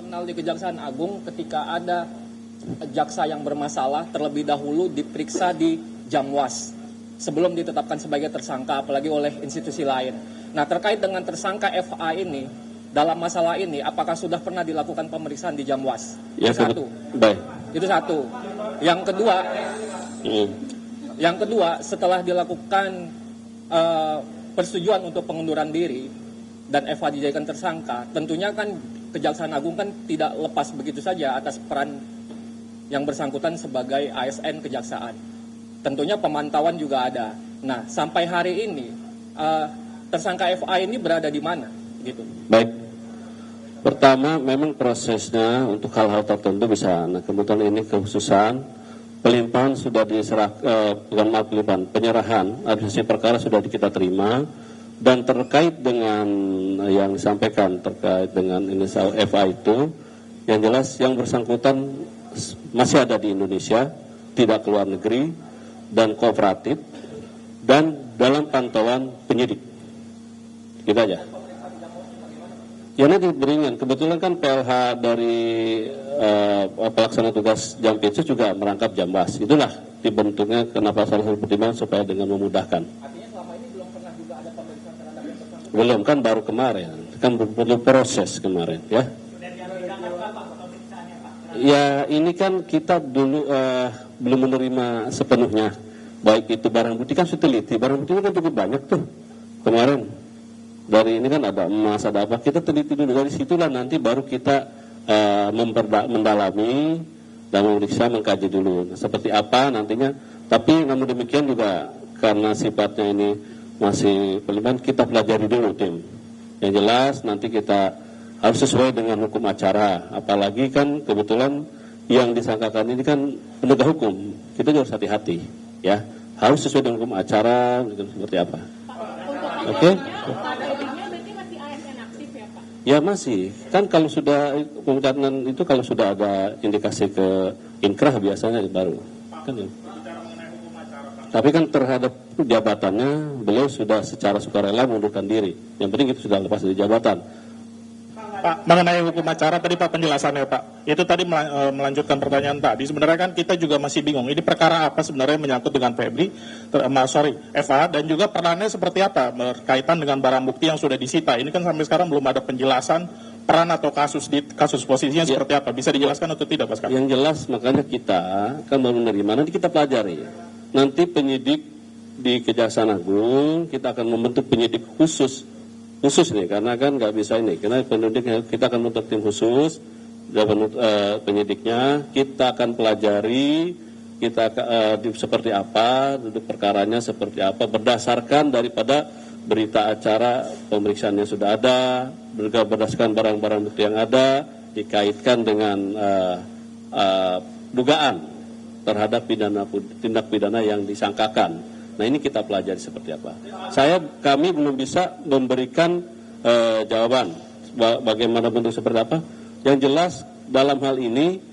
internal di Kejaksaan Agung ketika ada jaksa yang bermasalah terlebih dahulu diperiksa di Jamwas sebelum ditetapkan sebagai tersangka, apalagi oleh institusi lain. Nah, terkait dengan tersangka FA ini, dalam masalah ini, apakah sudah pernah dilakukan pemeriksaan di Jamwas? Ya, satu. Baik. Itu satu. Yang kedua, setelah dilakukan persetujuan untuk pengunduran diri dan FA dijadikan tersangka, tentunya kan Kejaksaan Agung kan tidak lepas begitu saja atas peran yang bersangkutan sebagai ASN Kejaksaan. Tentunya pemantauan juga ada. Nah, sampai hari ini tersangka FA ini berada di mana? Gitu. Baik. Pertama, memang prosesnya untuk hal-hal tertentu bisa. Nah, kebetulan ini kekhususan pelimpahan sudah penyerahan administrasi perkara sudah kita terima, dan terkait dengan yang disampaikan terkait dengan inisial FA itu, yang jelas yang bersangkutan masih ada di Indonesia, tidak keluar negeri dan kooperatif dan dalam pantauan penyidik. Gitu aja. Ya, nanti beringan. Kebetulan kan PLH dari pelaksana tugas Jampitsus juga merangkap Jambas. Itulah dibentuknya kenapa salah satu pertimbangan supaya dengan memudahkan. Artinya selama ini belum pernah juga ada pemeriksaan terhadap yang bersangkutan? Belum, kan baru kemarin. Kan perlu proses kemarin, ya. Ya, ini kan kita dulu belum menerima sepenuhnya. Baik itu barang bukti, kan sudah teliti. Barang bukti kan cukup banyak tuh kemarin. Dari ini kan ada emas, ada apa, kita teliti dulu. Dari situlah nanti baru kita mendalami dan memeriksa, mengkaji dulu. Nah, seperti apa nantinya. Tapi namun demikian juga karena sifatnya ini masih pelimpahan, kita pelajari dulu tim. Yang jelas nanti kita harus sesuai dengan hukum acara. Apalagi kan kebetulan yang disangkakan ini kan penegak hukum. Kita juga harus hati-hati, ya. Harus sesuai dengan hukum acara, seperti apa. Oke? Ya masih, kan kalau sudah pemecatan itu kalau sudah ada indikasi ke inkrah biasanya baru. Kan, ya. Tapi kan terhadap jabatannya beliau sudah secara sukarela mengundurkan diri. Yang penting itu sudah lepas dari jabatan. Pak, mengenai hukum acara tadi Pak penjelasannya Pak, itu tadi melanjutkan pertanyaan tadi. Sebenarnya kan kita juga masih bingung, ini perkara apa sebenarnya menyangkut dengan FA, dan juga perannya seperti apa berkaitan dengan barang bukti yang sudah disita. Ini kan sampai sekarang belum ada penjelasan peran atau kasus posisinya seperti apa. Bisa dijelaskan atau tidak Pak? Yang jelas makanya kita kan baru menerima, nanti kita pelajari. Nanti penyidik di Kejaksaan Agung, kita akan membentuk penyidik khusus nih, karena kan nggak bisa ini, karena penyidiknya kita akan membentuk tim khusus, penyidiknya kita akan pelajari, kita seperti apa, duduk perkaranya seperti apa, berdasarkan daripada berita acara pemeriksaan yang sudah ada, berdasarkan barang-barang bukti yang ada, dikaitkan dengan dugaan terhadap tindak pidana yang disangkakan. Nah, ini kita pelajari seperti apa. Kami belum bisa memberikan jawaban bagaimana bentuk seperti apa. Yang jelas dalam hal ini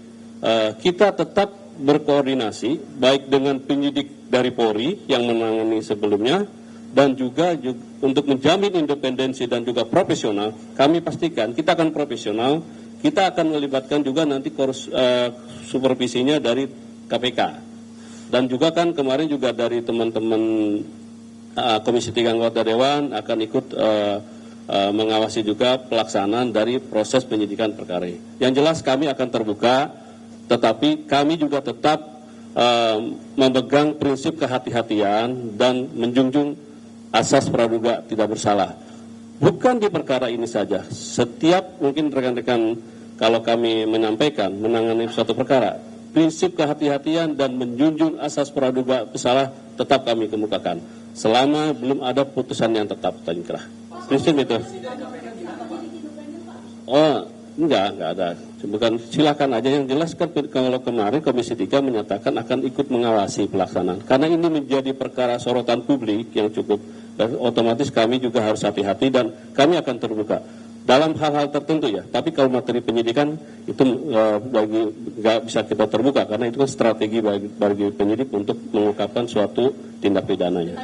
kita tetap berkoordinasi baik dengan penyidik dari Polri yang menangani sebelumnya, dan juga untuk menjamin independensi dan juga profesional. Kami pastikan kita akan profesional. Kita akan melibatkan juga nanti supervisinya dari KPK. Dan juga kan kemarin juga dari teman-teman Komisi 3 anggota Dewan akan ikut mengawasi juga pelaksanaan dari proses penyidikan perkara. Yang jelas kami akan terbuka, tetapi kami juga tetap memegang prinsip kehati-hatian dan menjunjung asas praduga tidak bersalah. Bukan di perkara ini saja, setiap mungkin rekan-rekan kalau kami menyampaikan menangani suatu perkara, prinsip kehati-hatian dan menjunjung asas praduga bersalah tetap kami kemukakan selama belum ada putusan yang tetap dan inkrah. Prinsip itu. Oh, enggak ada. Bukan, silakan aja. Yang jelas kan kalau kemarin Komisi 3 menyatakan akan ikut mengawasi pelaksanaan. Karena ini menjadi perkara sorotan publik yang cukup, otomatis kami juga harus hati-hati dan kami akan terbuka dalam hal-hal tertentu ya. Tapi kalau materi penyidikan itu nggak bisa kita terbuka karena itu kan strategi bagi penyidik untuk mengungkapkan suatu tindak pidananya.